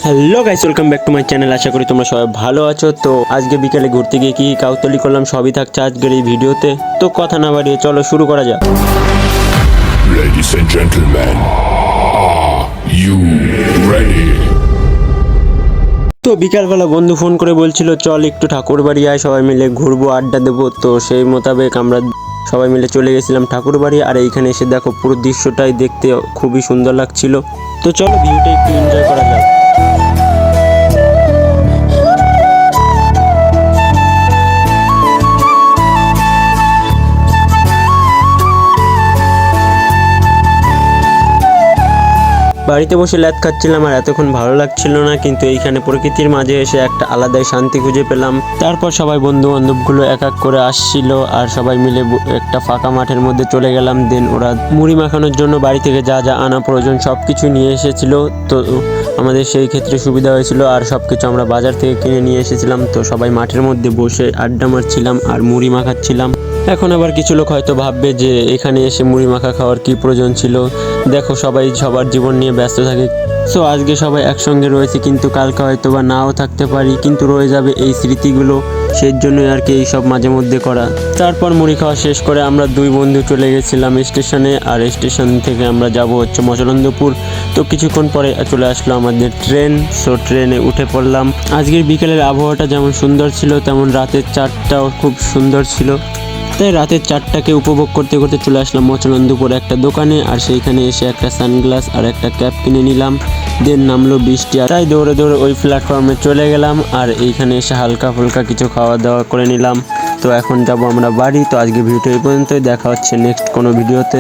Hello guys, welcome back to my channel. আশা করি তোমরা সবাই ভালো আছো। তো আজকে বিকেলে ঘুরতে গিয়ে কি কাউতলি করলাম সবই থাকছে আজকের এই ভিডিওতে। তো কথা না বাড়িয়ে চলো শুরু করা যাক। Ladies and gentlemen, are you ready? তো বিকালবেলা বন্ধু ফোন করে বলছিল চল একটু ঠাকুর বাড়ি আয়, সবাই মিলে ঘুরবো, আড্ডা দেবো। তো সেই মোতাবেক আমরা সবাই মিলে চলে গেছিলাম ঠাকুর বাড়ি। আর এইখানে এসে দেখো পুরো দৃশ্যটাই দেখতে খুবই সুন্দর লাগছিল। তো চলো ভিউটা একটু এনজয় করা যাক। বাড়িতে বসে ল্যাদ খাচ্ছিলাম আর এতক্ষণ ভালো লাগছিল না, কিন্তু এইখানে প্রকৃতির মাঝে এসে একটা আলাদাই শান্তি খুঁজে পেলাম। তারপর সবাই বন্ধু বান্ধবগুলো এক এক করে আসছিল আর সবাই মিলে একটা ফাঁকা মাঠের মধ্যে চলে গেলাম। দেন ওরা মুড়ি মাখানোর জন্য বাড়ি থেকে যা যা আনা প্রয়োজন সব কিছু নিয়ে এসেছিল। তো আমাদের সেই ক্ষেত্রে সুবিধা হয়েছিল আর সব কিছু আমরা বাজার থেকে কিনে নিয়ে এসেছিলাম। তো সবাই মাঠের মধ্যে বসে আড্ডা মারছিলাম আর মুড়ি মাখাচ্ছিলাম। এখন আবার কিছু লোক হয়তো ভাববে যে এখানে এসে মুড়ি মাখা খাওয়ার কি প্রয়োজন ছিল। দেখো সবাই সবার জীবন নিয়ে ব্যস্ত থাকে। সো আজকে সবাই একসঙ্গে রয়েছে, কিন্তু কালকে হয়তো বা নাও থাকতে পারি, কিন্তু রয়ে যাবে এই স্মৃতিগুলো। সেই জন্যই আর কি এইসব মাঝে মধ্যে করা। তারপর মুড়ি খাওয়া শেষ করে আমরা দুই বন্ধু চলে গেছিলাম স্টেশনে। আর স্টেশন থেকে আমরা যাব হচ্ছে মচলন্দপুর। তো কিছুক্ষণ পরে চলে আসলো আমাদের ট্রেন। সো ট্রেনে উঠে পড়লাম। আজকের বিকেলের আবহাওয়াটা যেমন সুন্দর ছিল তেমন রাতের চাঁদটাও খুব সুন্দর ছিল। তাই রাতের চারটাকে উপভোগ করতে করতে চলে আসলাম মচলন্দপুর একটা দোকানে। আর সেইখানে এসে একটা সানগ্লাস আর একটা ক্যাপ কিনে নিলাম। দেন নামলো বৃষ্টি, আর তাই দৌড়ে দৌড়ে ওই প্ল্যাটফর্মে চলে গেলাম। আর এইখানে এসে হালকা ফুলকা কিছু খাওয়া দাওয়া করে নিলাম। তো এখন যাব আমরা বাড়ি। তো আজকে ভিডিও এই পর্যন্তই, দেখা হচ্ছে নেক্সট কোনো ভিডিওতে।